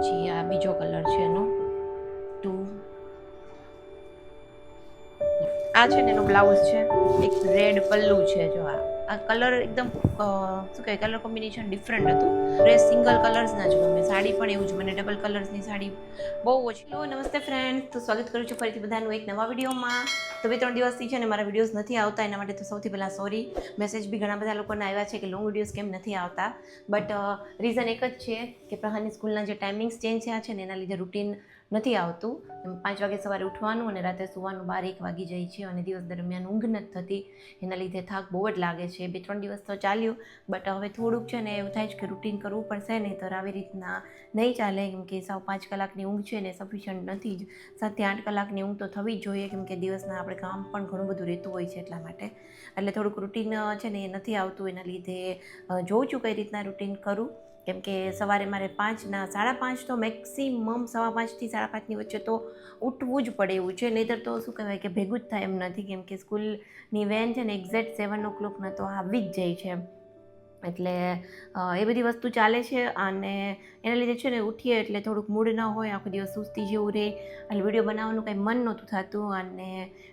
પછી આ બીજો કલર છે એનો 2 આ છે ને એનો બ્લાઉઝ છે, એક રેડ પલ્લુ છે. જો આ કલર એકદમ શું કહે કલર કોમ્બિનેશન ડિફરન્ટ હતું. ડ્રેસ સિંગલ કલર્સના જ ગમે, સાડી પણ એવું જ, મને ડબલ કલર્સની સાડી બહુ ઓછી. હેલો નમસ્તે ફ્રેન્ડ, તો સ્વાગત કરું છું ફરીથી બધાનું એક નવા વિડીયોમાં. તો 2-3 દિવસથી છે ને મારા વિડીયોઝ નથી આવતા, એના માટે તો સૌથી પહેલાં સોરી. મેસેજ બી ઘણા બધા લોકોને આવ્યા છે કે લોંગ વિડીયોઝ કેમ નથી આવતા, બટ રીઝન એક જ છે કે પ્રહારની સ્કૂલના જે ટાઈમિંગ્સ ચેન્જ થયા છે ને એના લીધે રૂટીન નથી આવતું. 5 વાગે સવારે ઉઠવાનું અને રાતે સુવાનું 12-1 વાગી જાય છે અને દિવસ દરમિયાન ઊંઘ નથી થતી. એના લીધે થાક બહુ જ લાગે છે. 2-3 દિવસ તો ચાલ્યું, બટ હવે થોડુંક છે ને એવું થાય છે કે રૂટીન કરવું પડશે, નહીં તો આવી રીતના નહીં ચાલે. કેમ કે 5 કલાકની ઊંઘ છે ને સફિશિયન્ટ નથી જ. 7-8 કલાકની ઊંઘ તો થવી જ જોઈએ, કેમ કે દિવસના આપણે કામ પણ ઘણું બધું રહેતું હોય છે એટલા માટે. એટલે થોડુંક રૂટીન છે ને એ નથી આવતું, એના લીધે જોઉં છું કઈ રીતના રૂટીન કરું. કેમ કે સવારે મારે 5:30 તો મેક્સિમમ 5:15થી 5:30ની વચ્ચે તો ઉઠવું જ પડે એવું છે, નહીંતર તો શું કહેવાય કે ભેગું જ થાય એમ નથી. કેમ કે સ્કૂલની વેન છે ને એક્ઝેક્ટ 7 o'clockના તો આવી જ જાય છે. એટલે એ બધી વસ્તુ ચાલે છે અને એના લીધે છે ને ઉઠીએ એટલે થોડુંક મૂડ ન હોય, આખો દિવસ સુસ્તી જેવું રહે. એટલે વિડીયો બનાવવાનું કંઈ મન નહોતું થતું અને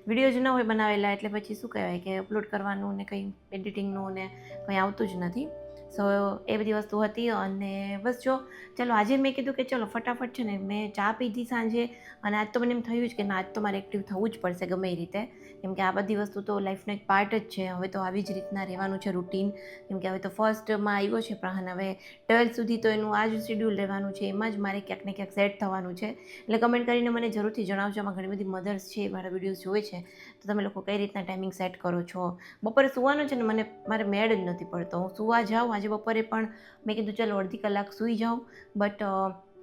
વિડીયો જ ન હોય બનાવેલા એટલે પછી શું કહેવાય કે અપલોડ કરવાનું ને કંઈ એડિટિંગનું ને કંઈ આવતું જ નથી. સો એ બધી વસ્તુ હતી અને બસ જો ચલો આજે મેં કીધું કે ચલો ફટાફટ છે ને મેં ચા પીધી સાંજે અને આજ તો મને એમ થયું જ કે ના આજ તો મારે એક્ટિવ થવું જ પડશે ગમે એ રીતે. કેમ કે આ બધી વસ્તુ તો લાઈફનો એક પાર્ટ જ છે. હવે તો આવી જ રીતના રહેવાનું છે રૂટીન. કેમ કે હવે તો ફર્સ્ટમાં આવ્યો છે પ્રાહન, હવે 12th સુધી તો એનું આ જ શેડ્યુલ રહેવાનું છે, એમાં જ મારે ક્યાંક ને ક્યાંક સેટ થવાનું છે. એટલે કમેન્ટ કરીને મને જરૂરથી જણાવજો. આમાં ઘણી બધી મધર્સ છે, મારા વિડીયોઝ જોવે છે, તો તમે લોકો કઈ રીતના ટાઈમિંગ સેટ કરો છો. બપોરે સુવાનું છે ને મારે મેળ જ નથી પડતો. હું સુવા જાઉં, આજે બપોરે પણ મેં કીધું ચલો અડધી કલાક સૂઈ જાઉં, બટ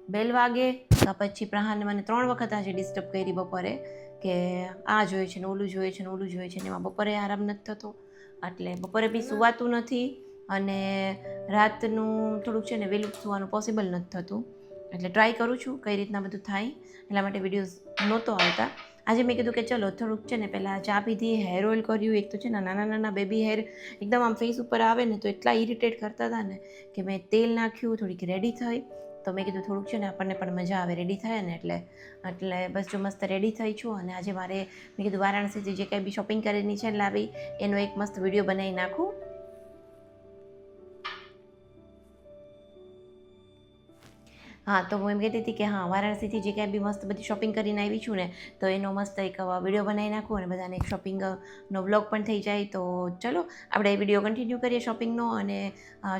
બેલ વાગે તો પછી પ્રહાને મને 3 વખત આજે ડિસ્ટર્બ કરી બપોરે કે આ જોઈએ છે ને ઓલું જોઈએ છે ને ઓલું જોઈએ છે ને એમાં બપોરે આરામ નથી થતો. એટલે બપોરે બી સુવાતું નથી અને રાતનું થોડુંક છે ને વહેલું સુવાનું પોસિબલ નથી થતું. એટલે ટ્રાય કરું છું કઈ રીતના બધું થાય, એટલા માટે વિડીયોઝ નહોતો આવતા. આજે મેં કીધું કે ચલો થોડુંક છે ને પહેલાં ચા પીધી, હેર ઓઇલ કર્યું. એક તો છે ને નાના બેબી હેર એકદમ આમ ફેસ ઉપર આવે ને તો એટલા ઇરિટેટ કરતા હતા ને કે મેં તેલ નાખ્યું, થોડીક રેડી થઈ. તો મેં કીધું થોડુંક છે ને આપણને પણ મજા આવે રેડી થાય ને એટલે બસ જો મસ્ત રેડી થઈ છું. અને આજે મારે મેં કીધું વારાણસીથી જે કંઈ બી શોપિંગ કરેલી છે લાવી એનો એક મસ્ત વિડીયો બનાવી નાખું. હા, તો હું એમ કહેતી હતી કે હા વારાણસીથી જે કાંઈ બી મસ્ત બધી શોપિંગ કરીને આવી છું ને તો એનો મસ્ત એક વિડીયો બનાવી નાખું અને બધાને એક શોપિંગનો વ્લોગ પણ થઈ જાય. તો ચલો આપણે એ વિડીયો કન્ટિન્યુ કરીએ શોપિંગનો, અને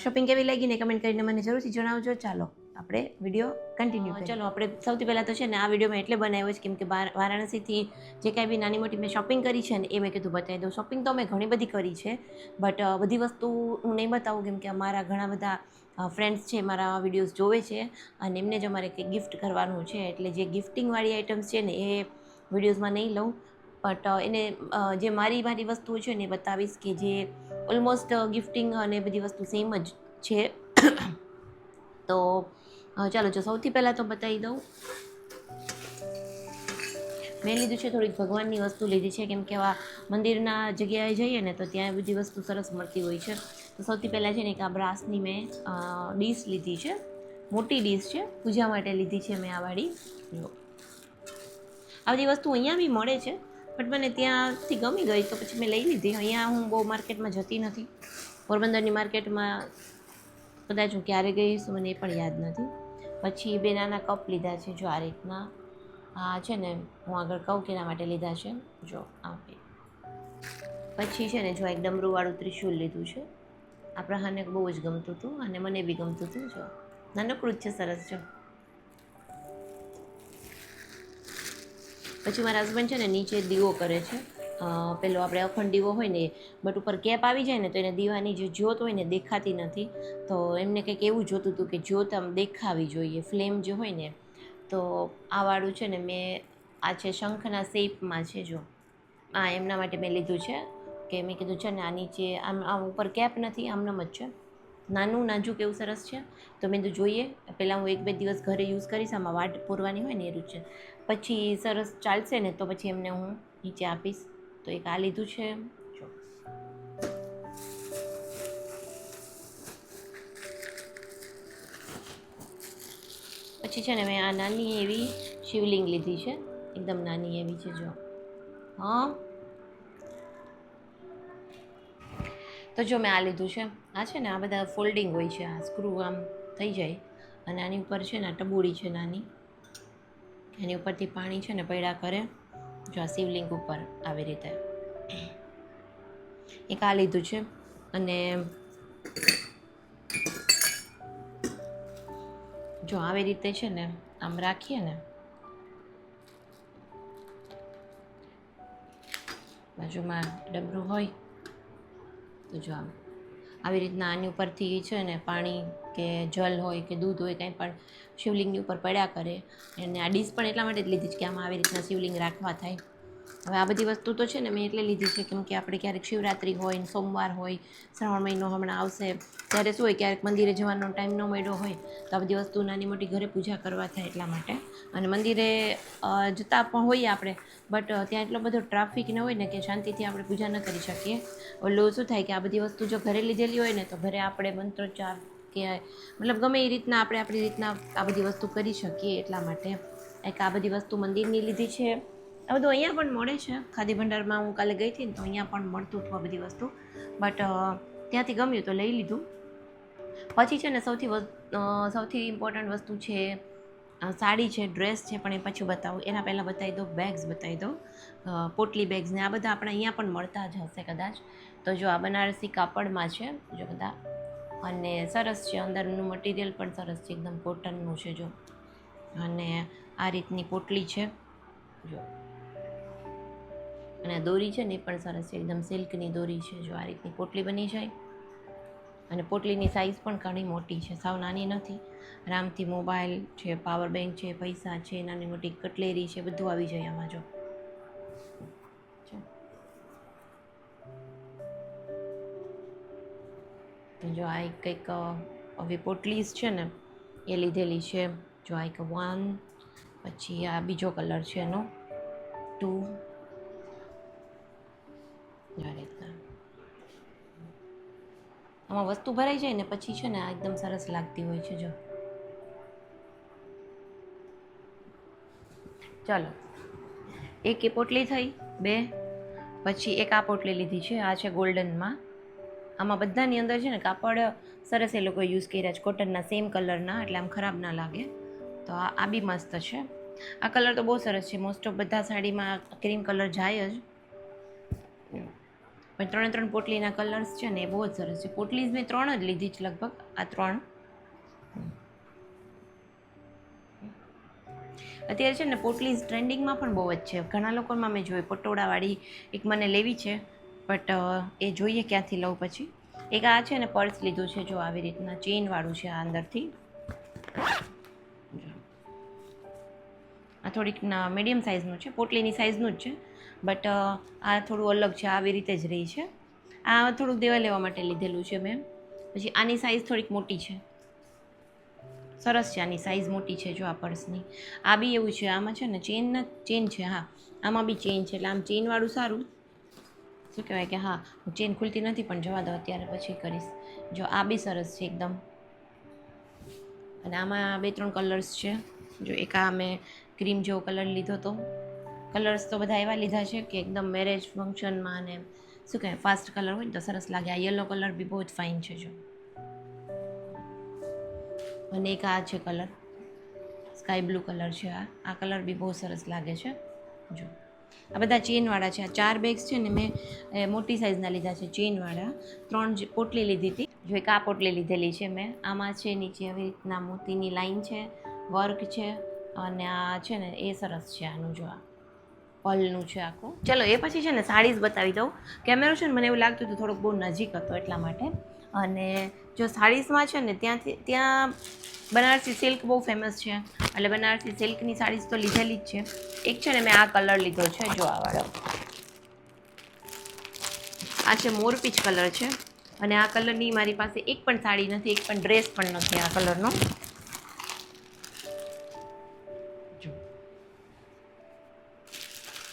શોપિંગ કેવી લાગી ને કમેન્ટ કરીને મને જરૂરથી જણાવજો. ચાલો આપણે વિડીયો કન્ટિન્યુ કરીએ. ચલો આપણે સૌથી પહેલાં તો છે ને આ વિડીયો મેં એટલે બનાવ્યો છે કેમ કે વારાણસીથી જે કાંઈ બી નાની મોટી મેં શોપિંગ કરી છે ને એ મેં કીધું બતાવી દઉં. શોપિંગ તો મેં ઘણી બધી કરી છે, બટ બધી વસ્તુ હું નહીં બતાવું કેમ કે અમારા ઘણા બધા ફ્રેન્ડ્સ છે, મારા વિડીયોઝ જોવે છે અને એમને જ અમારે કંઈક ગિફ્ટ કરવાનું છે. એટલે જે ગિફ્ટિંગવાળી આઇટમ્સ છે ને એ વિડીયોઝમાં નહીં લઉં, બટ એને જે મારી વસ્તુઓ છે ને એ બતાવીશ કે જે ઓલમોસ્ટ ગિફ્ટિંગ અને બધી વસ્તુ સેમ જ છે. તો ચાલો જો સૌથી પહેલાં તો બતાવી દઉં. મેં લીધું છે થોડીક ભગવાનની વસ્તુ લીધી છે, કેમ કે આવા મંદિરના જગ્યાએ જઈએ ને તો ત્યાં બધી વસ્તુ સરસ મળતી હોય છે. તો સૌથી પહેલાં છે ને એક આ બ્રાસની મેં ડીશ લીધી છે, મોટી ડીશ છે, પૂજા માટે લીધી છે મેં આ વાળી. આ બધી વસ્તુ અહીંયા બી મળે છે, બટ મને ત્યાંથી ગમી ગઈ તો પછી મેં લઈ લીધી. અહીંયા હું બહુ માર્કેટમાં જતી નથી. પોરબંદરની માર્કેટમાં કદાચ હું ક્યારે ગઈ છું મને એ પણ યાદ નથી. પછી 2 નાના કપ લીધા છે જો આ રીતના. આ છે ને હું આગળ કહું કે એના માટે લીધા છે. જો આ પછી છે ને જો એક ડમરૂવાળું ત્રિશુલ લીધું છે. આ પ્રહારને બહુ જ ગમતું હતું અને મને બી ગમતું હતું. જો નાનકડું જ છે, સરસ. જો પછી મારા હસબન્ડ છે ને નીચે દીવો કરે છે, પેલો આપણે અખંડ દીવો હોય ને, બટ ઉપર કેપ આવી જાય ને તો એને દીવાની જે જ્યોત હોય ને દેખાતી નથી. તો એમને કંઈક એવું જોતું હતું કે જ્યોત આમ દેખાવી જોઈએ, ફ્લેમ જે હોય ને. તો આ વાળું છે ને મેં આ છે શંખના શેપમાં છે. જો આ એમના માટે મેં લીધું છે કે મેં કીધું છે ને આ નીચે આમ ઉપર કેપ નથી, આમનામ જ છે, નાનું નાજુક એવું સરસ છે. તો મેં તો જોઈએ પહેલાં હું 1-2 દિવસ ઘરે યુઝ કરીશ, આમાં વાટ પૂરવાની હોય ને એ છે, પછી સરસ ચાલશે ને તો પછી એમને હું નીચે આપીશ. તો એક આ લીધું છે. જો પછી છે ને મેં આ નાની એવી શિવલિંગ લીધી છે, એકદમ નાની એવી છે જો. હા તો જો મેં આ લીધું છે. આ છે ને આ બધા ફોલ્ડિંગ હોય છે, આ સ્ક્રૂ આમ થઈ જાય અને આની ઉપર છે ને ટબુડી છે નાની, એની ઉપરથી પાણી છે ને પડ્યા કરે જો આ શિવલિંગ ઉપર આવી રીતે. એક આ લીધું છે. અને જો આવી રીતે છે ને આમ રાખીએ ને બાજુમાં ડબરું હોય તો જો આમ આવી રીતના આની ઉપરથી છે ને પાણી કે જલ હોય કે દૂધ હોય કંઈ પણ શિવલિંગની ઉપર પડ્યા કરે. અને આ ડીશ પણ એટલા માટે જ લીધી છે કે આમાં આવી રીતના શિવલિંગ રાખવા થાય. હવે આ બધી વસ્તુ તો છે ને મેં એટલે લીધી છે કેમ કે આપણે ક્યારેક શિવરાત્રિ હોય ને સોમવાર હોય, શ્રાવણ મહિનો હમણાં આવશે ત્યારે શું હોય ક્યારેક મંદિરે જવાનો ટાઈમ ન મળ્યો હોય તો આ બધી વસ્તુ નાની મોટી ઘરે પૂજા કરવા થાય એટલા માટે. અને મંદિરે જતા પણ હોઈએ આપણે બટ ત્યાં એટલો બધો ટ્રાફિક ન હોય ને કે શાંતિથી આપણે પૂજા ન કરી શકીએ. ઓલું શું થાય કે આ બધી વસ્તુ જો ઘરે લીધેલી હોય ને તો ઘરે આપણે મંત્રોચ્ચાર કે મતલબ ગમે એ રીતના આપણે આપણી રીતના આ બધી વસ્તુ કરી શકીએ એટલા માટે એક આ બધી વસ્તુ મંદિરની લીધી છે. આ બધું અહીંયા પણ મળે છે ખાદી ભંડારમાં. હું કાલે ગઈ હતી ને તો અહીંયા પણ મળતું હતું આ બધી વસ્તુ, બટ ત્યાંથી ગમ્યું તો લઈ લીધું. પછી છે ને સૌથી ઇમ્પોર્ટન્ટ વસ્તુ છે સાડી છે, ડ્રેસ છે, પણ એ પછી બતાવું. એના પહેલાં બતાવી દો બેગ્સ બતાવી દો, પોટલી બેગ્સ ને આ બધા આપણે અહીંયા પણ મળતા જ હશે કદાચ. તો જો આ બનારસી કાપડમાં છે જો બધા, અને સરસ છે, અંદરનું મટીરિયલ પણ સરસ છે, એકદમ કોટનનું છે જો. અને આ રીતની પોટલી છે જો, અને દોરી છે ને એ પણ સરસ છે, એકદમ સિલ્કની દોરી છે જો. આ રીતની પોટલી બની જાય અને પોટલીની સાઇઝ પણ ઘણી મોટી છે, સાવ નાની નથી. આરામથી મોબાઈલ છે, પાવર બેંક છે, પૈસા છે, નાની મોટી કટલેરી છે, બધું આવી જાય આમાં જો. જો આ એક કંઈક હવે પોટલીસ છે ને એ લીધેલી છે જો. આ એક 1, પછી આ બીજો કલર છે એનો 2, આ રીતના આમાં વસ્તુ ભરાઈ જાય ને પછી છે ને આ એકદમ સરસ લાગતી હોય છે જો. ચાલો એક એ પોટલી થઈ 2, પછી એક આ પોટલી લીધી છે. આ છે ગોલ્ડનમાં. આમાં બધાની અંદર છે ને કાપડ સરસ એ લોકો યુઝ કર્યા છે, કોટનના સેમ કલરના, એટલે આમ ખરાબ ના લાગે. તો આ બી મસ્ત છે. આ કલર તો બહુ સરસ છે. મોસ્ટ ઓફ બધા સાડીમાં ક્રીમ કલર જાય જ, પણ 3 પોટલીના કલર્સ છે ને એ બહુ જ સરસ છે. પોટલીઝ મેં 3 જ લીધી છે લગભગ, આ 3. અત્યારે છે ને પોટલીઝ ટ્રેન્ડિંગમાં પણ બહુ જ છે. ઘણા લોકોમાં મેં જોયું પટોળાવાળી એક મને લેવી છે, બટ એ જોઈએ ક્યાંથી લઉં. પછી એક આ છે ને પર્સ લીધું છે જો, આવી રીતના ચેઇનવાળું છે આ અંદરથી. આ થોડીક મીડિયમ સાઇઝનું છે, પોટલીની સાઇઝનું જ છે, બટ આ થોડું અલગ છે, આવી રીતે જ રહી છે. આ થોડુંક દેવા લેવા માટે લીધેલું છે મેં. પછી આની સાઇઝ થોડીક મોટી છે, સરસ છે, આની સાઇઝ મોટી છે જો આ પર્સની. આ બી એવું છે, આમાં છે ને ચેન છે, હા આમાં બી ચેન છે, એટલે આમ ચેનવાળું સારું. શું કહેવાય કે હા ચેન ખુલતી નથી પણ જવા દો અત્યારે, પછી કરીશ. જો આ બી સરસ છે એકદમ. અને આમાં 2-3 કલર્સ છે જો. એક આ મેં ક્રીમ જેવો કલર લીધો હતો. કલર્સ તો બધા એવા લીધા છે કે એકદમ મેરેજ ફંક્શનમાં અને શું કહેવાય ફાસ્ટ કલર હોય ને તો સરસ લાગે. આ યલો કલર બી બહુ જ ફાઇન છે જો. અને એક આ છે કલર, સ્કાય બ્લુ કલર છે. આ કલર બી બહુ સરસ લાગે છે જો. આ બધા ચેનવાળા છે. આ 4 બેગ્સ છે ને મેં મોટી સાઇઝના લીધા છે, ચેનવાળા. 3 પોટલી લીધી હતી જો. એક આ પોટલી લીધેલી છે મેં. આમાં છે નીચે આવી રીતના મોતીની લાઈન છે, વર્ક છે, અને આ છે ને એ સરસ છે. આનું જો આ પલનું છે આખું. ચલો એ પછી છે ને સાડીઝ બતાવી દઉં. કેમેરો છે ને મને એવું લાગતું હતું થોડોક બહુ નજીક હતો એટલા માટે. અને જો સાડીઝમાં છે ને ત્યાં બનારસી સિલ્ક બહુ ફેમસ છે, એટલે બનારસી સિલ્કની સાડીઝ તો લીધેલી જ છે. એક છે ને મેં આ કલર લીધો છે જો, આ વાળો. આ છે મોરપીચ કલર છે, અને આ કલરની મારી પાસે એક પણ સાડી નથી, એક પણ ડ્રેસ પણ નથી આ કલરનો.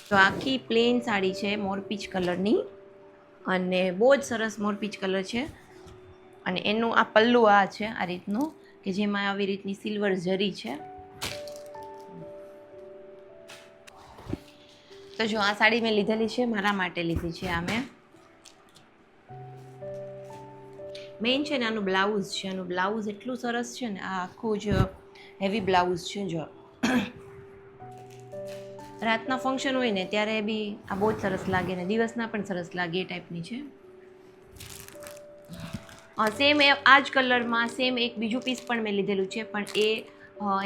તો આખી પ્લેન સાડી છે મોરપીચ કલરની, અને બહુ જ સરસ મોરપીચ કલર છે. અને એનું આ પલ્લું આ છે આ રીતનું, કે જેમાં આવી રીતની સિલ્વર જરી છે. તો જો આ સાડી મેં લીધેલી છે, મારા માટે લીધી છે આ મેઇન છે ને આનું બ્લાઉઝ છે. આનું બ્લાઉઝ એટલું સરસ છે ને, આ આખું જ હેવી બ્લાઉઝ છે. જો રાતના ફંક્શન હોય ને ત્યારે બી આ બહુ જ સરસ લાગે ને દિવસના પણ સરસ લાગે એ ટાઈપની છે. સેમ આ જ કલરમાં સેમ એક બીજું પીસ પણ મેં લીધેલું છે, પણ એ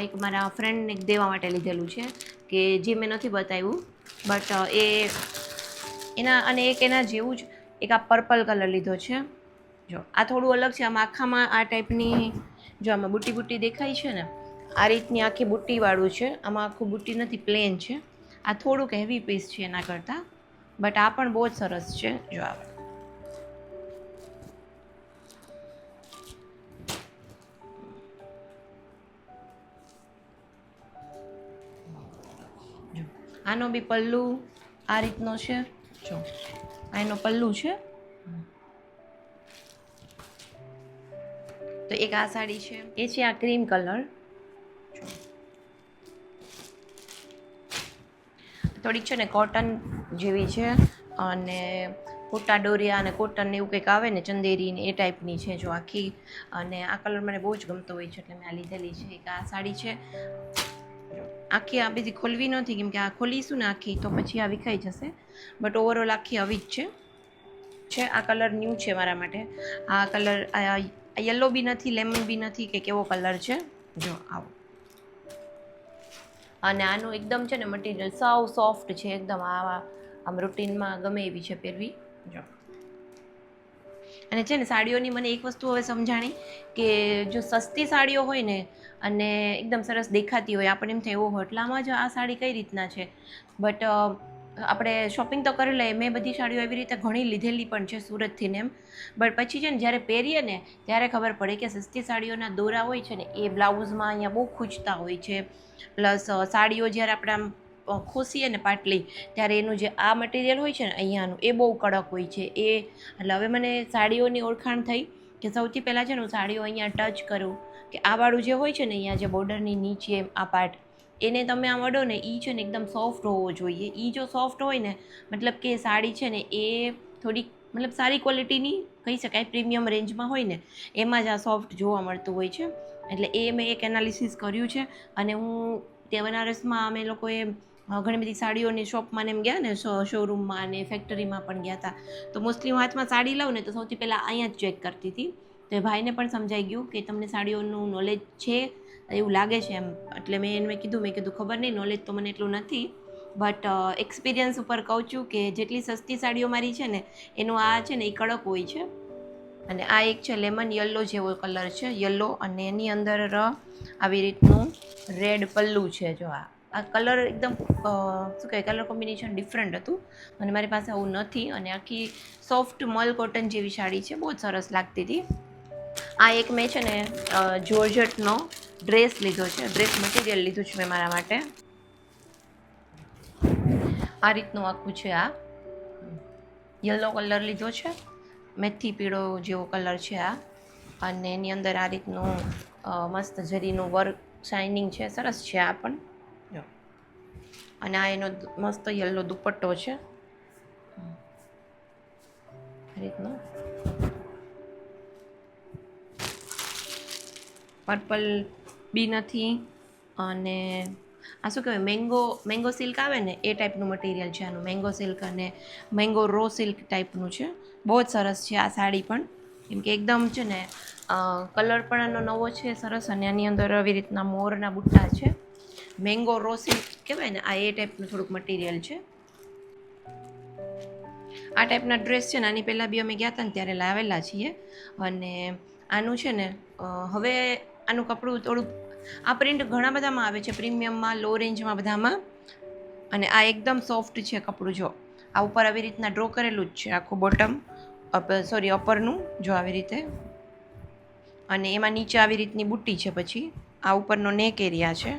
એક મારા ફ્રેન્ડને દેવા માટે લીધેલું છે કે જે મેં નથી બતાવ્યું, બટ એના અને એક એના જેવું જ એક આ પર્પલ કલર લીધો છે. જો આ થોડું અલગ છે, આમાં આખામાં આ ટાઈપની જો આમાં બુટ્ટી બુટ્ટી દેખાય છે ને, આ રીતની આખી બુટ્ટીવાળું છે. આમાં આખું બુટ્ટી નથી, પ્લેન છે. આ થોડુંક હેવી પીસ છે એના કરતાં, બટ આ પણ બહુ જ સરસ છે. જો આ આનો બી પલ્લુ આ રીતનો છે. જો આ એનો પલ્લુ છે. તો એક આ સાડી છે, એ છે આ ક્રીમ કલર. થોડીક છે ને કોટન જેવી છે, અને કોટા ડોરિયા અને કોટન એવું કંઈક આવે ને, ચંદેરી ને એ ટાઈપની છે. જો આખી, અને આ કલર મને બહુ જ ગમતો હોય છે એટલે મેં આ લીધેલી છે. એક આ સાડી છે, આખી આ બધી ખોલવી નથી કેમ કે આ ખોલીશું ને આખી તો પછી આ વિખાઈ જશે, બટ ઓવરઓલ આખી આવી જ છે. આ કલર ન્યૂ છે મારા માટે. આ કલર યલો બી નથી, લેમન બી નથી, કે કેવો કલર છે. જો આવો, અને આનું એકદમ છે ને મટીરિયલ સાવ સોફ્ટ છે એકદમ. આમ રૂટીનમાં ગમે એવી છે પહેરવી. જો અને છે ને સાડીઓની મને એક વસ્તુ હવે સમજાણી કે જો સસ્તી સાડીઓ હોય ને અને એકદમ સરસ દેખાતી હોય, આપણને એમ થાય એવો હોટલામાં જ આ સાડી કઈ રીતના છે, બટ આપણે શોપિંગ તો કરી લઈએ. મેં બધી સાડીઓ એવી રીતે ઘણી લીધેલી પણ છે સુરતથી ને એમ, બટ પછી છે ને જ્યારે પહેરીએ ને ત્યારે ખબર પડે કે સસ્તી સાડીઓના દોરા હોય છે ને એ બ્લાઉઝમાં અહીંયા બહુ ખૂંચતા હોય છે. પ્લસ સાડીઓ જ્યારે આપણે આમ ખોસીએ ને પાટલી, ત્યારે એનું જે આ મટીરિયલ હોય છે ને અહીંયાનું, એ બહુ કડક હોય છે. એટલે હવે મને સાડીઓની ઓળખાણ થઈ કે સૌથી પહેલાં છે ને હું સાડીઓ અહીંયા ટચ કરું કે આ વાળું જે હોય છે ને અહીંયા જે બોર્ડરની નીચે આ પાર્ટ, એને તમે આમ અડો ને એ છે ને એકદમ સોફ્ટ હોવો જોઈએ. એ જો સોફ્ટ હોય ને મતલબ કે સાડી છે ને એ થોડીક મતલબ સારી ક્વોલિટીની કહી શકાય, પ્રીમિયમ રેન્જમાં હોય ને એમાં જ આ સોફ્ટ જોવા મળતું હોય છે. એટલે એ મેં એક એનાલિસિસ કર્યું છે. અને હું ત્યાં બનારસમાં અમે લોકોએ ઘણી બધી સાડીઓની શોપમાં એમ ગયા ને, શોરૂમમાં અને ફેક્ટરીમાં પણ ગયા હતા. તો મોસ્ટલી હું હાથમાં સાડી લઉં ને તો સૌથી પહેલાં અહીંયા જ ચેક કરતી હતી. તો એ ભાઈને પણ સમજાઈ ગયું કે તમને સાડીઓનું નોલેજ છે એવું લાગે છે એમ. એટલે મેં કીધું ખબર નહીં, નોલેજ તો મને એટલું નથી, બટ એક્સપિરિયન્સ ઉપર કહું છું કે જેટલી સસ્તી સાડીઓ મારી છે ને એનું આ છે ને એ કડક હોય છે. અને આ એક છે લેમન યલો જેવો કલર છે, યલો, અને એની અંદર આવી રીતનું રેડ પલ્લુ છે. જો આ કલર એકદમ શું કહેવાય, કલર કોમ્બિનેશન ડિફરન્ટ હતું અને મારી પાસે આવું નથી. અને આખી સોફ્ટ મલ કોટન જેવી સાડી છે, બહુ જ સરસ લાગતી હતી. આ એક મેં છે ને જોર્જટનો ડ્રેસ લીધો છે, ડ્રેસ મટીરિયલ લીધું છે મેં મારા માટે. આ રીતનું આખું છે. આ યલો કલર લીધો છે, મેથી પીળો જેવો કલર છે આ, અને એની અંદર આ રીતનું મસ્ત જરીનું વર્ક શાઇનિંગ છે, સરસ છે આ પણ. જો અને આ એનો મસ્ત યલો દુપટ્ટો છે આ રીતનો. પર્પલ બી નથી, અને આ શું કહેવાય, મેંગો સિલ્ક આવે ને એ ટાઈપનું મટીરિયલ છે આનું. મેંગો સિલ્ક અને મેંગો રો સિલ્ક ટાઈપનું છે. બહુ જ સરસ છે આ સાડી પણ, કેમ કે એકદમ છે ને કલર પણ આનો નવો છે સરસ, અને આની અંદર આવી રીતના મોરના બુટ્ટા છે. મેંગો રો સિલ્ક કહેવાય ને આ એ ટાઈપનું થોડુંક મટીરિયલ છે. આ ટાઈપના ડ્રેસ છે ને આની પહેલાં બી અમે ગયા હતા ને ત્યારે લાવેલા છીએ. અને આનું છે ને હવે આનું કપડું થોડુંક, આ પ્રિન્ટ ઘણા બધામાં આવે છે, પ્રીમિયમમાં, લો રેન્જમાં, બધામાં. અને આ એકદમ સોફ્ટ છે કપડું. જો આ ઉપર આવી રીતના ડ્રો કરેલું જ છે આખું બોટમ, અપરનું, જો આવી રીતે. અને એમાં નીચે આવી રીતની બુટ્ટી છે. પછી આ ઉપરનો નેક એરિયા છે,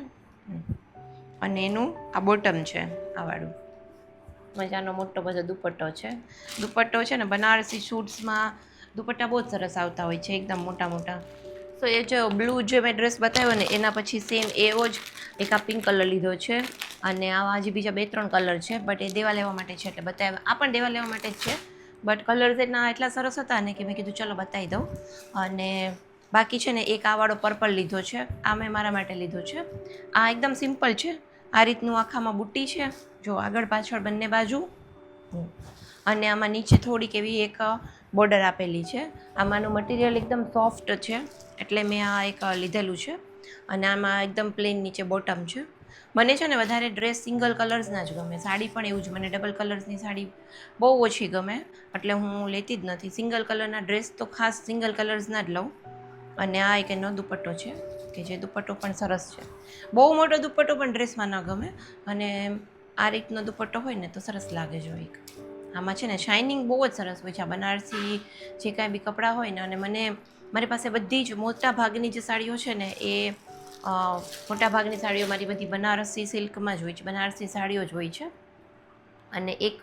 અને એનું આ બોટમ છે આ વાળું. મજાનો મોટો બધો દુપટ્ટો છે. દુપટ્ટો છે ને બનારસી શૂટ્સમાં દુપટ્ટા બહુ જ સરસ આવતા હોય છે, એકદમ મોટા મોટા. સો તો એ જે બ્લુ જે મેં ડ્રેસ બતાવ્યો ને એના પછી સેમ એવો જ એક આ પિંક કલર લીધો છે અને આવા હજી બીજા 2-3 કલર છે, બટ એ દેવા લેવા માટે છે એટલે બતાવ્યા. આ પણ દેવા લેવા માટે જ છે, બટ કલર્સ એટલા સરસ હતા ને કે મેં કીધું ચલો બતાવી દઉં. અને બાકી છે ને એક આ વાળો પર્પલ લીધો છે, આ મેં મારા માટે લીધો છે. આ એકદમ સિમ્પલ છે, આ રીતનું આખામાં બુટ્ટી છે, જો આગળ પાછળ બંને બાજુ, અને આમાં નીચે થોડીક એવી એક બોર્ડર આપેલી છે. આમાંનું મટીરિયલ એકદમ સોફ્ટ છે એટલે મેં આ એક લીધેલું છે. અને આમાં એકદમ પ્લેન નીચે બોટમ છે. મને છે ને વધારે ડ્રેસ સિંગલ કલર્સના જ ગમે, સાડી પણ એવું જ, મને ડબલ કલર્સની સાડી બહુ ઓછી ગમે એટલે હું લેતી જ નથી. સિંગલ કલરના ડ્રેસ તો ખાસ સિંગલ કલર્સના જ લઉં. અને આ એક એનો દુપટ્ટો છે કે જે દુપટ્ટો પણ સરસ છે. બહુ મોટો દુપટ્ટો પણ ડ્રેસમાં ન ગમે, અને આ રીતનો દુપટ્ટો હોય ને તો સરસ લાગે. જો એક આમાં છે ને શાઇનિંગ બહુ જ સરસ હોય છે. આ બનારસી જે કાંઈ બી કપડાં હોય ને, અને મારી પાસે બધી જ મોટા ભાગની જે સાડીઓ છે ને એ મોટા ભાગની સાડીઓ મારી બધી બનારસી સિલ્કમાં જ હોય છે, બનારસી સાડીઓ જ હોય છે. અને એક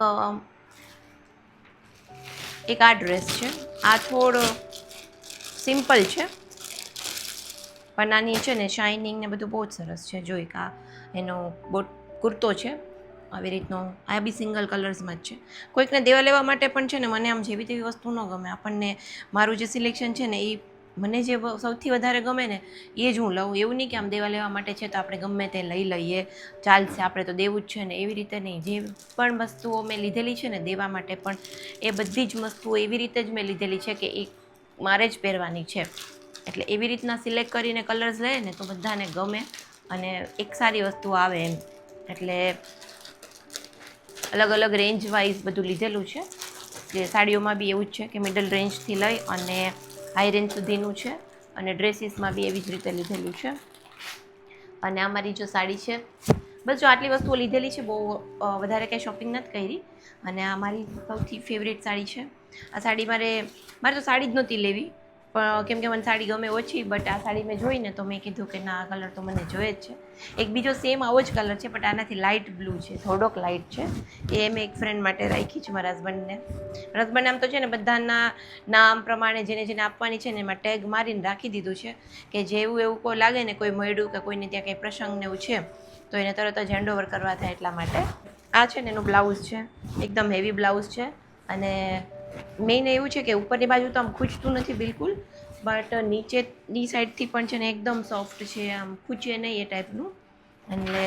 આ ડ્રેસ છે, આ થોડો સિમ્પલ છે પણ આની છે ને શાઇનિંગ ને બધું બહુ જ સરસ છે. જો એક આ એનો કુર્તો છે આવી રીતનો, આ બી સિંગલ કલર્સમાં જ છે. કોઈકને દેવા લેવા માટે પણ છે ને મને આમ જેવી તેવી વસ્તુ ન ગમે. આપણને મારું જે સિલેક્શન છે ને એ મને જે સૌથી વધારે ગમે ને એ જ હું લઉં. એવું નહીં કે આમ દેવા લેવા માટે છે તો આપણે ગમે તે લઈ લઈએ, ચાલશે, આપણે તો દેવું જ છે ને, એવી રીતે નહીં. જે પણ વસ્તુઓ મેં લીધેલી છે ને દેવા માટે પણ, એ બધી જ વસ્તુઓ એવી રીતે જ મેં લીધેલી છે કે એ મારે જ પહેરવાની છે. એટલે એવી રીતના સિલેક્ટ કરીને કલર્સ લઈએ ને તો બધાને ગમે અને એક સારી વસ્તુ આવે એમ. એટલે અલગ અલગ રેન્જ વાઇઝ બધું લીધેલું છે. જે સાડીઓમાં બી એવું જ છે કે મિડલ રેન્જથી લઈ અને હાઈ રેન્જ સુધીનું છે, અને ડ્રેસીસમાં બી એવી જ રીતે લીધેલું છે. અને અમારી જો સાડી છે, બસ જો આટલી વસ્તુઓ લીધેલી છે, બહુ વધારે કંઈ શોપિંગ નથી કરી. અને આ મારી સૌથી ફેવરેટ સાડી છે. આ સાડી મારે તો સાડી જ નહોતી લેવી, પણ કેમ કે મને સાડી ગમે ઓછી, બટ આ સાડી મેં જોઈને તો મેં કીધું કે ના, આ કલર તો મને જોઈએ જ છે. એક બીજો સેમ આવો જ કલર છે બટ આનાથી લાઇટ બ્લુ છે, થોડોક લાઇટ છે. એ મેં એક ફ્રેન્ડ માટે રાખી છે, મારા હસબન્ડને. હસબન્ડ આમ તો છે ને બધાના નામ પ્રમાણે જેને જેને આપવાની છે ને એમાં ટેગ મારીને રાખી દીધું છે કે જેવું એવું કોઈ લાગે ને, કોઈ મળ્યું કે કોઈને ત્યાં કંઈ પ્રસંગ ને એવું છે તો એને તરત જ હેન્ડઓવર કરવા થાય એટલા માટે. આ છે ને એનું બ્લાઉઝ છે, એકદમ હેવી બ્લાઉઝ છે. અને મેઇન એવું છે કે ઉપરની બાજુ તો આમ ખૂંચતું નથી બિલકુલ, બટ નીચેની સાઈડથી પણ છે ને એકદમ સોફ્ટ છે, આમ ખૂંચે નહીં એ ટાઈપનું. એટલે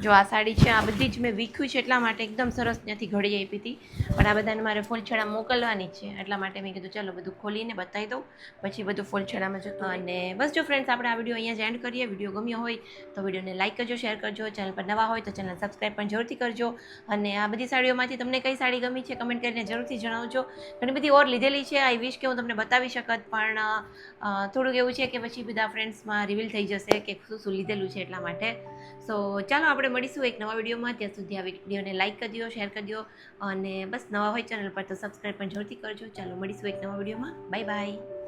જો આ સાડી છે, આ બધી જ મેં વીખ્યું છે એટલા માટે, એકદમ સરસ ત્યાંથી ઘડી આપી હતી. પણ આ બધાને મારે ફૂલછડા મોકલવાની જ છે એટલા માટે મેં કીધું ચાલો બધું ખોલીને બતાવી દઉં, પછી બધું ફૂલછડામાં જતું. અને બસ જો ફ્રેન્ડ્સ, આપણે આ વિડીયો અહીંયા જ એન્ડ કરીએ. વિડીયો ગમ્યો હોય તો વિડીયોને લાઇક કરજો, શેર કરજો. ચેનલ પર નવા હોય તો ચેનલ સબસ્ક્રાઈબ પણ જરૂરથી કરજો. અને આ બધી સાડીઓમાંથી તમને કઈ સાડી ગમી છે કમેન્ટ કરીને જરૂરથી જણાવજો. ઘણી બધી ઓર લીધેલી છે, આઈ વિશ કે હું તમને બતાવી શકત, પણ થોડુંક એવું છે કે પછી બધા ફ્રેન્ડ્સમાં રિવીલ થઈ જશે કે શું શું લીધેલું છે એટલા માટે. સો ચાલો આપણે મળીશું એક નવા વિડીયોમાં. ત્યાં સુધી આ વિડીયોને લાઇક કરી દો, શેર કરી દો, અને બસ નવા હોય ચેનલ પર તો સબસ્ક્રાઈબ પણ જરૂરથી કરજો. ચાલો મળીશું એક નવા વિડીયોમાં. Bye bye.